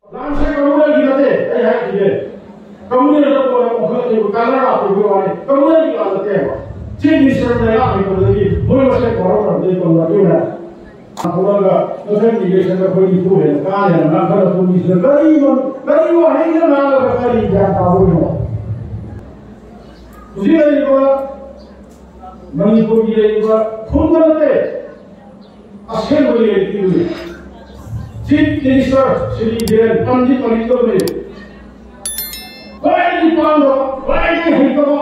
Langsung kemudian kita deh, kita. Kemudian kita boleh mengkritik karena apa itu? Kemudian kita ada jadi sebenarnya itu lagi, boleh masih korban dari pembantuan. Apabila kita tidak sedang berjuang, kalian nak kalau tulis kariwan hanya nak berkari jangan tahu ni. Usia itu, Manipur itu, kumpulan itu, asal boleh itu. Chief Minister Shri Biren Pandit Panito में बड़े निपाल बड़े हितवा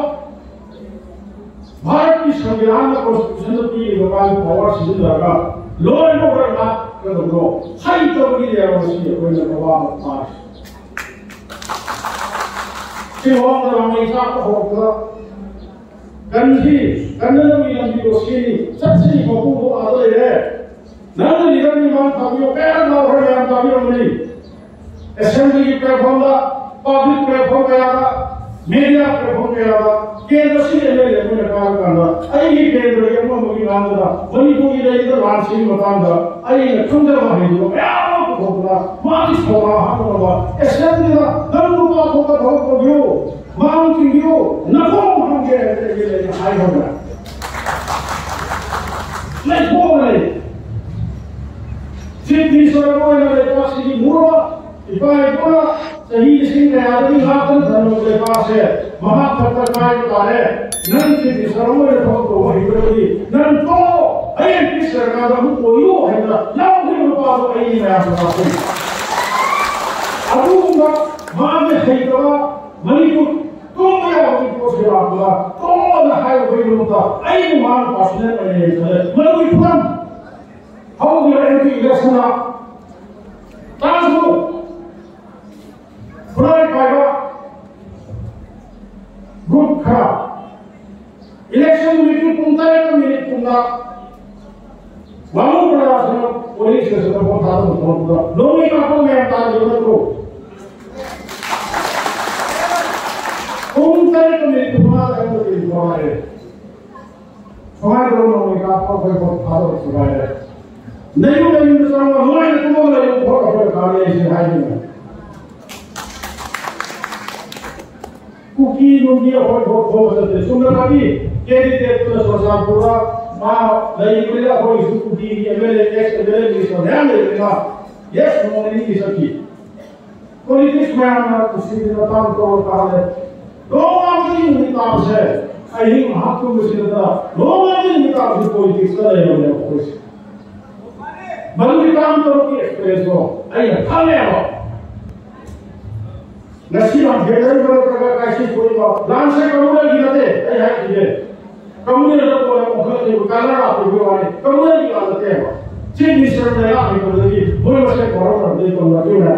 भारत की संविधान में constitution की local power सिद्ध लगा लॉ एंड ऑर्डर का कदमों हाई तबकी दिया वैसी कोई न प्रभाव पास सिवान रामेशा को होगा गंजी गंजन में लंबी कोशिश सबसे बकू को आदर है नाम निगम निगम ताबियों पैर ना हो रहे हैं ताबियों नहीं असेंबली प्लेटफॉर्म दा पब्लिक प्लेटफॉर्म पे आगा मीडिया प्लेटफॉर्म पे आगा केंद्र से ले मुझे काम करना आई ही केंद्र ये मुझे काम करना वही कोई ले इधर लांचिंग बताऊंगा आई सुंदर माहे जो मैं आपको बोलूँगा मालिश होगा हम होगा असेंबली दा दंडु का होगा बहुत बड़ियो माउंटिंग यो नफो हम के ले आई होगा नहीं बोले Siti Suraboy na lepas ini murah, ipai pula sehingga sehingga hari lapan dan lepas mahat terkait kare, nanti Siti Suraboy na foto hidup nanti ayat kisah kalau koyo hendak lalu lupa tu ayat yang apa? Aku enggak mana hidup Manipur, tuh ya Manipur siapa? Tuh dah hai hidup tu, ayat mana pasnya ayat Manipur kan? How do you enter election now? Transfer. Private private. Group crowd. Election meeting punta itu milik punta. Bangun perasaan polis sesuatu pun tahu punta. Lomi apa yang tahu juga tu. Punta itu milik punta itu milik punta. Semua itu lomi apa pun tahu juga. नहीं मिसाल हमारे तो बोले बहुत बड़े कार्य ऐसे हैं नहीं कुकी लोगी और बहुत बदलते सुनने लगी ये भी तो सोचा पूरा माँ नहीं मिला कोई कुकी ये मेरे मेरे भी सो ध्यान देगा ये सुनने नहीं सकती पॉलिटिक्स में आना किसी दिन बताऊं तो कहा है दो आदमी निकाल से अहिं महात्मा मुझे था दो आदमी निकाल से पॉलिटिक्स कर रहे हैं कोई Bagi काम करो कि एक्सप्रेस हो, अरे खाने हो। नसीब घेरे बड़े प्रकार कैसे कोई बात, लांच से कमुने गिरते, अरे है चीज़ें, कमुने तो बोले मुखर्जी काला आप भी वाले, कमुने की आदत है, चीज़ मिश्रण में आप भी बोलेगी, बोले बसे कोरोना दे तो ना क्यों है?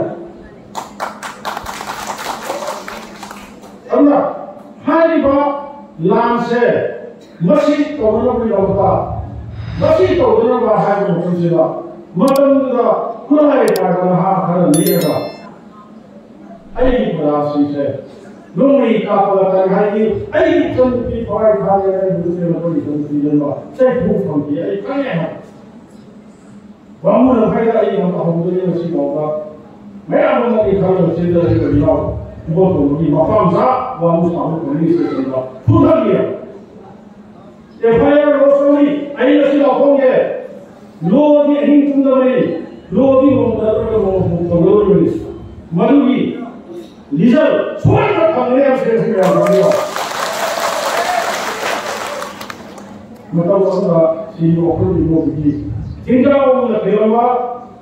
अन्ना, हारी बात लांच से मसीह तो उन्होंने भी लगता, मसीह तो उन्होंने बाहर में मुझे लगा Malamda kulai pada hal niaga. Ayy berasi se. Lomi kapal terhai. Ayy cantik pakai kaya ini bukan cantik jenama. Saya bukan dia. Ayy kaya. Bangun apa yang ayy nak tahu dia mesti bawa. Mereka mesti kalau sedar sedar dia. Betul ni macam sah. Bangun sama polis sedar. Sudah dia. FIR losoni. Ayy mesti lapor dia. Lodi ahin kundamani, lodi mengatakan mengalami malugi, Lizal, semua panggil saya sekarang. Mata wala si okor di mobil. Tinggal orang dewa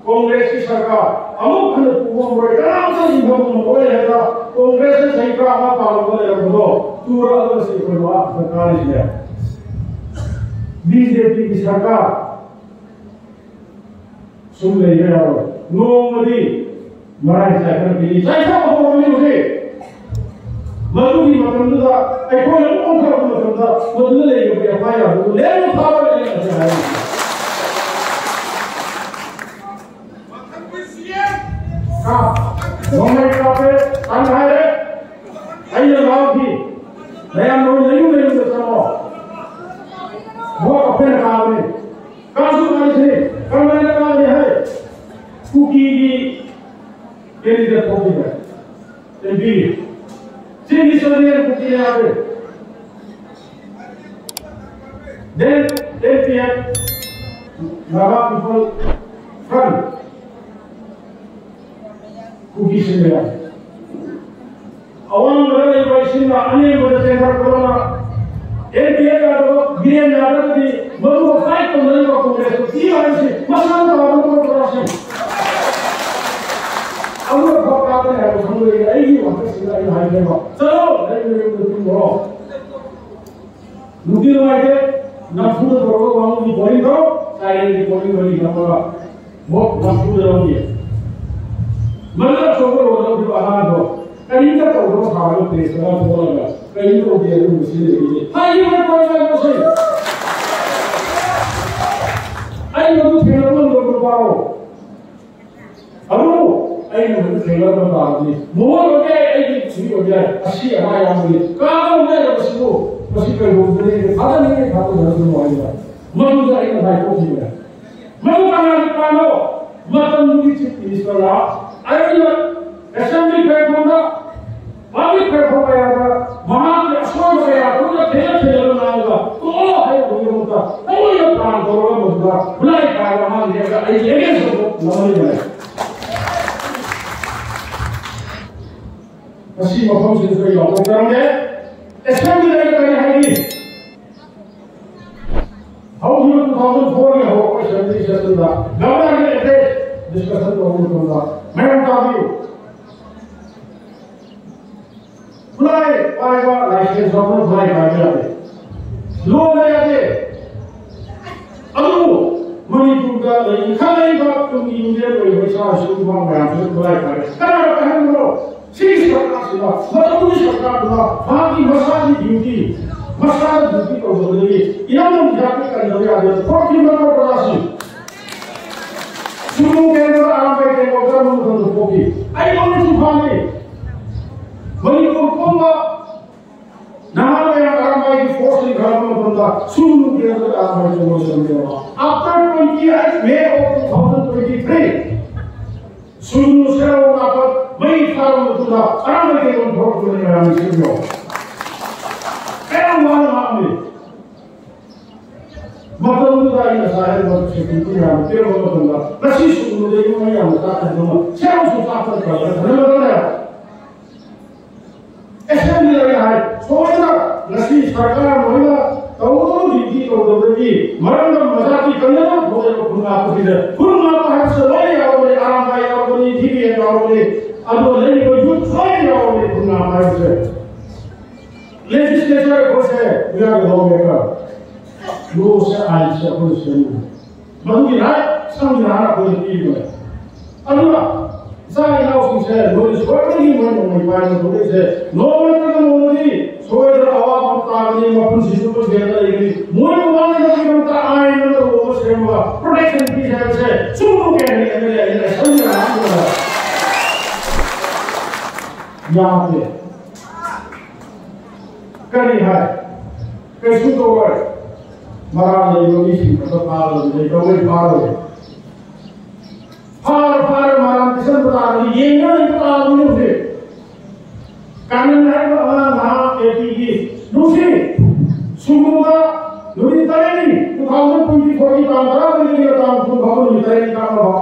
Kongres Sarkar, amuk kan puang mereka langsung dibangun oleh mereka Kongres Sarkar apa kalau boleh berdoa, turun ada si perwak sekalinya. BJP Sarkar. सुन ले ये और नोमदी Marathi cycle के लिए cycle को बोलने मुझे मधुरी मतलब तो एक कोई लोग का मतलब था बदल ले ये क्या पाया वो ले लो थावा ले ऐसे है हाँ नोमदी का पे अंधारे आइए लाओ भी नया नोम नहीं तो समो वो अपने काम में काजू काली से करने लगा ये है कुकी की candidate popular. MP. Sini Sonia Putih ada. Then MPF, Nava People Front, Kuki Sindhya. Awam berada di bawah sini, ane berada corona. MPF ada, Biren ada di bawah fight pembantu Kongres. Tiada sih, masalah orang korporasi. Awak kau kata yang semula ini, waktu sudah ini hari ini. Selalu, hari ini kita tunggu. Mungkin ada. Nafsu dah berapa orang di poin tu, saya di poin bagi nama, mau nafsu dah orang dia. Mana coba orang tu ahad tu, kali ni tak orang sahaja tu, sekarang tu orang lah, kali ni orang dia tu mesti ni. Hai, mana kau yang mesti? Hai, mana film tu berapa? Aduh, hai, mana film tu berapa ni? Mohon okey, hai, sini okey, asyik apa yang boleh. Kalau okey, apa semua. Masih kerja ada ni kita tu harus mengajar. Malu dah ini baik pun tidak. Malu kalau macam ni cip ini sekolah. Ayat assembly performa, public performa ada, mahal asal ada, tu dah terjadi nama. Tu Allah hai dunia muda. Tahu yang plan korang muda. Mulai kalau dia ada ayat itu nama dia. Masih macam sesuatu yang orang dia. Assembly dari mana hari? How do you 2004 ya ho assembly session dah. Governor ne address discussion to hold करना. मैं बता दूँ. Mulai पाएगा license और mulai कागज आते. लोग नहीं आते. अनु मणिपुर का नहीं खाली बात तुम इंडिया कोई वैसा शुरू हुआ मैं आपसे mulai कागज. क्या कहने लो? Sini सरकार सिवा, मतलब उस सरकार बुला, वहाँ की मसाली ड्यूटी को बदलेगी, यहाँ हम जाके करने लगे आगे, फोर्टी नंबर पचासी, शुरू के अंदर आराम करके मोटर में बंद होगी, आई लोगों ने सुखाने, मणिपुर कोंगा, नहार में आराम करके फोर्स निकाल में बंदा, शुरू के अंदर आराम करके मोटर में बंदा, after 28 May of 2023, शुरू से वो आपको वही कारण होता आराम के लोग भोट करने में आने से लो क्या हुआ मामले मतलब तो आई नसारे बहुत से कितने हैं तेरे को बंदा नशी शुरू में देखो मैं यहाँ बता रहा हूँ क्या उस बात पर कर रहा है ना बता ऐसा नहीं लग रहा है सोचना नशी सरकार महिला तो वो नीति को बदलेगी मरण मजा की करने में भोले को खुला आपकी है खुला आप से वही आओगे आराम आए आओगे ठीक है आओगे अब वो लेने को युद्ध वही आओगे खुला आप से लेजिस्लेचर को से बिना होगे का वो से आज से कुछ से मधुरी राय संविधान को दी है अगला सारे लोग से नोटिस करते ही मन में पाए नोटिस है नोटिस का नोटिस सोयर आवाज ताकि अपन शिशु को देना लेकिन मोर वाले जो बनता आए न तो वो सेवा प्रोटेक्शन की है से सुनो के लिए समझना है यहाँ पे करी है कैसे तो है मरा नहीं होगी सी मतलब पार नहीं तो वही पार हो पार मरा किसान बता रही ये नहीं बता रही मुझे कानून है वहाँ एपीगी दूसरी सुमुदा नूरी तरेनी 2024 काम करा देंगे काम तुम भाव नूरी तरेनी काम भाव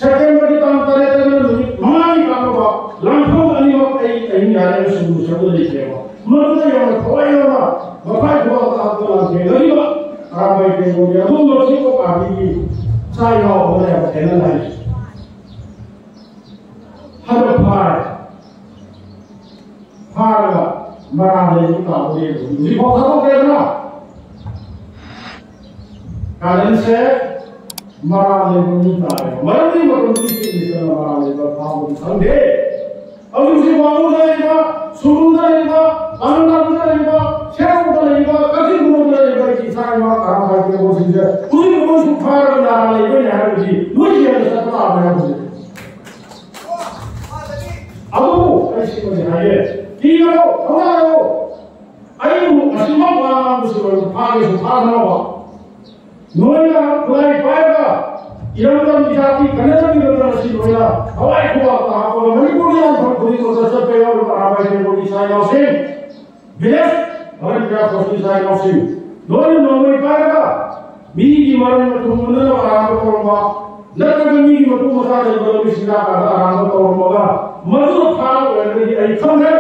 सेप्टेम्बर की काम करे तो नूरी महानी काम भाव लाखों अनिवार्य कहीं जाने में सुमु शब्द लिखे हुआ मनुष्य यहाँ कोई होगा बफाई बहुत आपको लागे गरीबा आराम बैठे हो गया तुम लोग को पार्टी की सारी हो गया कहना है हर भाई भागा मरा नहीं का बोले मुझे बहुत तो कहना कारण से मरा नहीं का है मरा नहीं मतलब किसी चीज का मरा नहीं का भाव समझे अब उसे मालूम रहेगा सुनूं रहेगा आनंद रहेगा शेर रहेगा कभी गुण रहेगा कि सारे बात काम करके वो चीज है उसी को सुखार बना लेगा यहाँ पे जी मुझे ये सत्ता है मुझे अब वो ऐसे मुझे आए Tiga orang ayu masih mampu musuh pakai sukarno, noya mulai payah इरंगम जाति कन्नड़ की गंगा नसी लोया हवाई खुआ का हापा मणिपुर या फुली को सच पे और आवाज में बोली साइन ऑफ सिंह विलेज और क्या सोची साइन ऑफ सिंह दोनों नौवे पाएगा मी की मरण में तुम न आराम करोगा नरक मी की मतु मसा दे बोलो बिस्मिल्लाह का आराम करोगा मधुर खाओ वेरी ऐठम है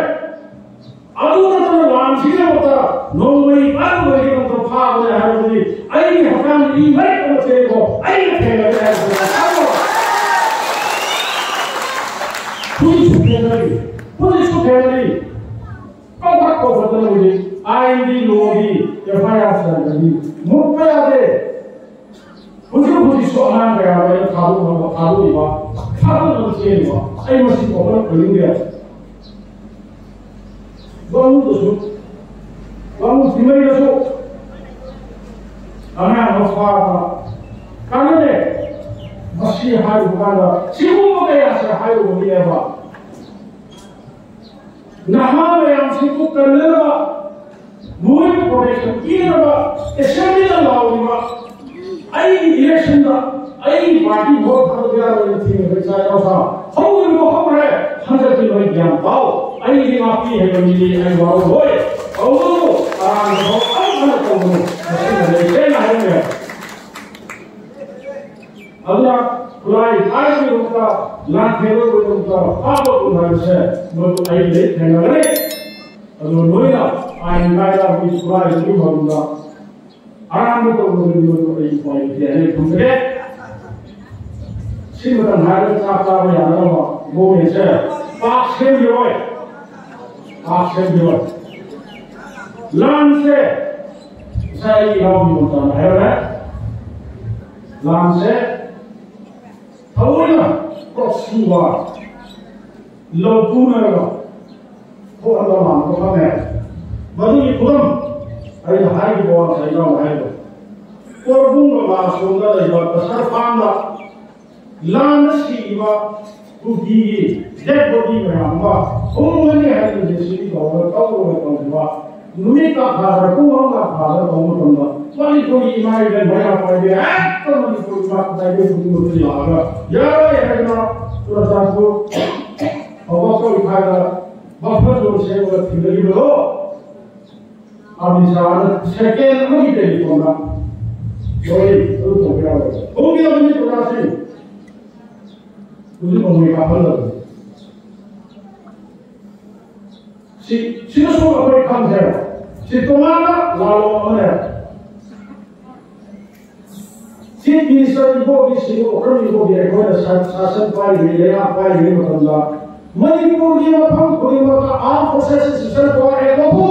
अदुरतन वांछित होता नौवे पार वही तो फाग ने हरदी आई हकाम ई भाई को से को आई खेल है पुलिस सुखेली को बदल मुझे आईडी लोगी एफआईआर सरगनी मुझे आदे मुझे सोना गया है खालू से आई मसी को पर करेंगे बाबू सिमई दसो अना मफा काने मसी हाय बुकाना सिमु के ऐसे हाय बोलिए बा नहा में हम सिमु करने बा मुझे प्रोटेक्शन किए बा एसेंबली ला लाओ आई इलेक्शन दा आई पार्टी वोट कर दिया है थी बेचा ऐसा हो वो हम है हंड्रेड की वही ज्ञान पाओ आई ये माफी है बंदी आई वाओ होए और आराम हो अब को मशीन ले ना है अल्लाह खुलाई आज भी उनका लाख फेरो को उनका पाप उन्होंने से मुझे आई ले कहना रे और नोया आई नायला भी खुलाई नहीं होगा आराम तो मुझे एक पॉइंट है तुमसे सिमरन नायला चाहता है यार वो में से पास से भी होए लान से सही हम होता है लान से अवला प्रोक्सीवा लोगों ने वो अल्लाह को हमें बड़ी खुदम आई हाई बहुत सही ना है और बुंग ला सोंगा लेवा कसर फांगा लान सीवा कुकी डेड बॉडी में हमवा उन्होंने है तो जैसे भी गौरव का वो कहूँगा नुमी का खादर को हम का खादर कहूँगा वाली कोई इमारत में बना पड़ गया है तो वाली कोई बात बताइए तो मुझे लगा यार ये है ना थोड़ा को और को उठाया बफर जो से वो थिंगली लो अब इंसान सेकेंड में ही टेलीफोन ना वही तो क्या हो गया मुझे थोड़ा सी मुझे मम्मी का फल लगा si so ko kam है si tomara lalu mana si bisa ibu di sini orang ibu dia ko da sasan pai ni ya pai ni matanda manipur ni ma pham ko ni ma आम process system को है बाबू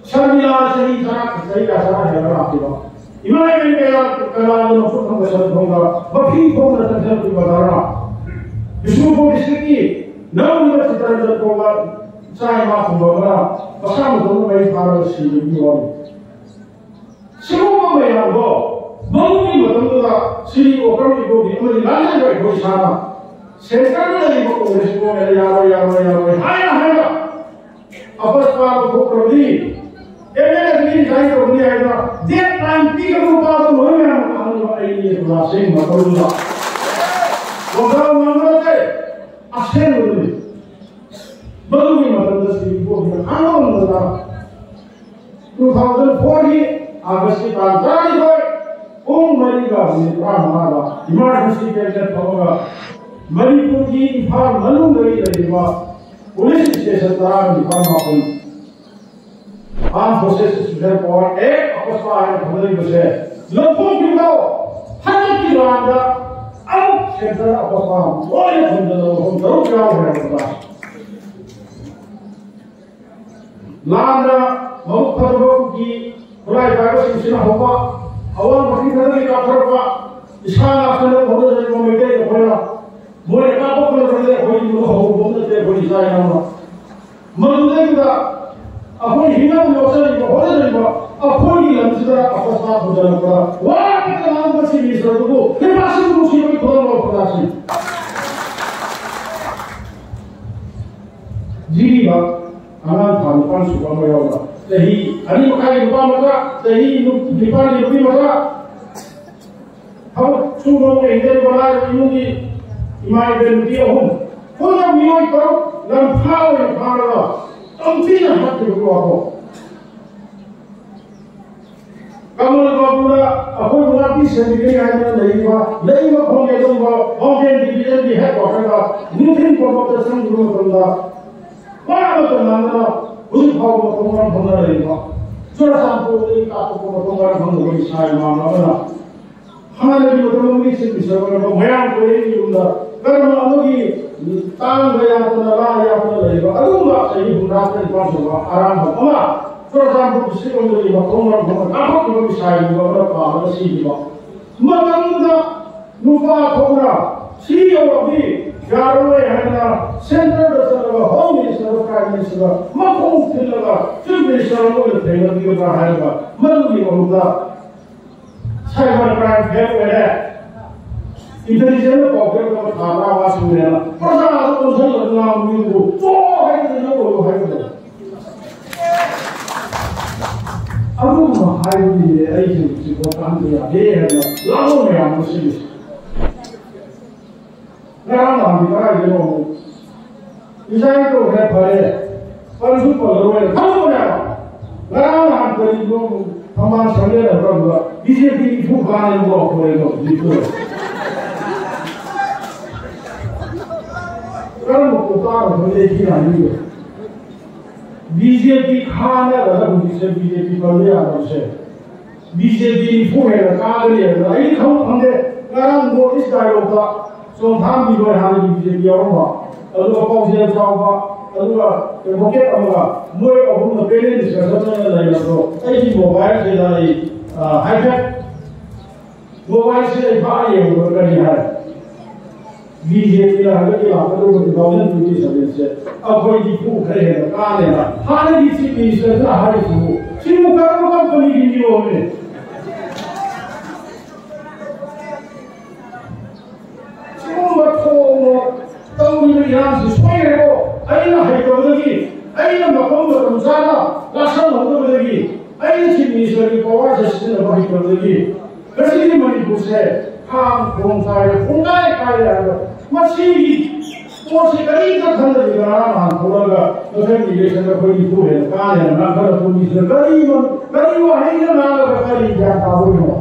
शर्मिला सही का सरा है आपके बात इमाम में क्या कला नो फुट को सब होगा बफी को ना तंत्र की बताना विष्णु को इसकी नाम में चित्र को saya mahu bawa pasang tu bayi para si ibu. Semua bayi bawa, bawa ni macam tu lah. Si orang ibu ni, mesti lain bayi bayi sana. Sekarang ni ibu ko semua ya, hai. Apa sebab aku pergi? Ini lagi saya pergi ada. Dia time tiga rupa tu mana kalau ini belasing macam tu. Orang mana tu? Asal tu. Baru ni macam tu sih, bukan anom tu. 2040 August की 5 तारीख को मणिपुर में हमारा emergency के तहत होगा मणिपुर की इम्फाल मलूम गई रहेगा पुलिस स्टेशन द्वारा इम्फाल मापन आम प्रोसेस स्टेशन और एक अपस्पा है भदरी बसे लोगों की तो हर की रांगा अब सेंटर अपस्पा वो ये हम जरूर क्या हो रहा है लाना बहुत फर्रों की खुलाई बाइबल सिंचना होगा अवल मसीह करने का फर्वा इसका आसन बहुत जगह में मिलते हैं होना मोरे का बहुत बड़े कोई लोग हो बोलते थे कोई सारे नाम मनुष्य का अपनी हिम्मत लोचन को हो जाएगा अपनी लंचरा अपस्ता हो जाएगा वाह कितना नाम बची मिश्र को फिर आसन मुझे भी खुदा लोग पदासी जीवा anak tanpa suka mereka, jadi ani makai lupa mereka, jadi lupa maka ꯊꯕꯛ ꯁꯨꯕ ꯍꯩꯖꯔꯤꯕ ꯂꯥꯏꯔꯕ ꯏꯃꯨꯡꯒꯤ ꯏꯃꯥ ꯏꯕꯦꯟ ꯅꯨꯄꯤ ꯑꯍꯨꯝ ꯄꯨꯟꯅ ꯃꯤꯑꯣꯏ ꯇꯔꯨꯛ ꯂꯝꯐꯥ ꯑꯣꯏꯅ ꯐꯥꯔꯒ ꯇꯝꯊꯤꯅ ꯍꯥꯠꯈꯤꯕꯒꯤ ꯋꯥꯐꯝ ꯀꯃꯜ ꯕꯥꯕꯨꯅ ꯑꯩꯈꯣꯏꯕꯨ ꯉꯥꯛꯄꯤ ꯁꯦꯟꯕꯤꯒꯅꯤ ꯍꯥꯏꯗꯨꯅ ꯂꯩꯔꯤꯕ ꯈꯣꯡꯒꯤ ꯑꯗꯨꯒꯨꯝꯕ ꯃꯥꯎꯟꯇꯦꯟ ꯗꯤꯕꯤꯖꯟꯒꯤ ꯍꯦꯗꯀ꯭ꯋꯥꯇꯔꯗ ꯅꯨꯡꯊꯤꯜ ꯄꯣꯛꯄꯗ ꯆꯪꯈꯤꯕ ꯃꯇꯝꯗ ꯋꯥꯕꯇ ꯅꯪꯗꯅ ꯍꯧꯖꯤꯛ ꯐꯥꯎꯕ ꯃꯊꯣꯡ ꯃꯔꯝ ꯈꯪꯗꯅ ꯂꯩꯔꯤꯕ ꯆꯨꯔꯆꯥꯟꯄꯨꯔꯗꯒꯤ ꯀꯥꯞꯊꯣꯛꯄ ꯃꯊꯣꯡ ꯃꯔꯝ ꯈꯪꯗꯕꯒꯤ ꯏꯁꯥ ꯏꯃꯥꯟꯅꯕ ꯑꯃꯅ ꯍꯥꯟꯅꯒꯤ ꯃꯇꯝꯗ ꯃꯤꯁꯤꯡ ꯄꯤꯖꯕ ꯃꯌꯥꯝ ꯀꯣꯏꯔꯤꯕ ꯌꯨꯝꯗ ꯀꯔꯝꯕ ꯑꯃꯒꯤ ꯇꯥꯡꯕ ꯌꯥꯗꯅ ꯂꯥ ꯌꯥꯗꯅ ꯂꯩꯕ ꯑꯗꯨꯒꯨꯝꯕ ꯆꯍꯤ 64 ꯁꯨꯕ ꯑꯔꯥꯟꯕ ꯑꯃ ꯆꯨꯔꯆꯥꯟꯄꯨꯔ ꯗꯤꯁꯇ꯭ꯔꯤꯛ ꯃꯊꯣꯡ ꯃꯔꯝ ꯈꯪꯗꯅ ꯀꯥꯞꯊꯣꯛꯈꯤꯕ ꯏꯁꯥꯒꯨꯝꯕ ꯑꯃꯅ ꯄꯥꯝꯃꯒ ꯁꯤꯈꯤꯕ ꯃꯇꯝꯗ ꯅꯨꯄꯥ ꯊꯣꯛꯅ ꯁꯤ ꯌꯧꯔꯛꯄꯤ ꯌꯥꯔꯣꯏ ꯍꯥꯏꯅ ꯁꯦꯟꯇꯔꯗ ꯆꯠꯂꯒ ꯍꯣꯝ ꯃꯤꯅꯤꯁꯇꯔ ꯄ꯭ꯔꯥꯏꯝ ꯃꯤꯅꯤꯁꯇꯔ ꯃꯈꯣꯡ ꯊꯤꯜꯂꯒ ꯆꯤꯐ ꯃꯤꯅꯤꯁꯇꯔ ꯑꯃꯒ ꯊꯦꯡꯅꯕꯤꯒꯗ꯭ꯔꯥ ꯍꯥꯏꯔꯒ ꯃꯗꯨꯒꯤ ꯃꯍꯨꯠꯇ साइबर क्राइम फेल करे इंटेलिजेंस पॉकेट में खाना वास में ना प्रजा तो उसे लगना उम्मीद को तो है कि जो वो है तो अब वो हाई भी है ऐसे किसी को काम दिया ये है ना लाओ में हम मुश्किल ना हम भी ये लोग इजाई तो है परे पर उसको पकड़ो है हम ना हम कोई लोग हमारा संजय रहा बीजेपी की फूक आने को होएगा जिसको कर्म को तार होने की नहीं है बीजेपी खाने वाला मुझसे बीजेपी कर लिया मुझसे बीजेपी फूक है काग लिया आई खाऊं हमने कर्म को इस डायलॉग का सोधाम भी कोई हाल बीजेपी और हुआ अल्लाह कौन से जाऊँगा अल्लाह ये बुके अल्लाह मुझे अब हम पहले डिस्कशन में नहीं लगा तो ऐसी मोबाइल से जाए हाईटेक मोबाइल से भाई है वो कर दिया है बीजेपी का हर एक आप लोगों को गवर्नमेंट ड्यूटी सर्विस से अब कोई भी फूक है कहाँ लेना हर किसी मिनिस्टर का हर फूक सिर्फ कर्म कंपनी की नियमों में सिर्फ बच्चों तो उन्हें यहाँ से सोए हो ऐना है कभी ऐना मकान में रमजाना लाशन होते बनेगी ऐना चीफ मिनिस्टर की पावर जैसे न भाई करेगी कैसे मणिपुर से काम कोंसाई कोंगाई कार्य मसीही तो से कई का खंड दिखाना मान थोड़ा तो फिर इलेक्शन का कोई इशू है कहाँ है ना कर पुलिस कई वो है ना ना कई जाता हो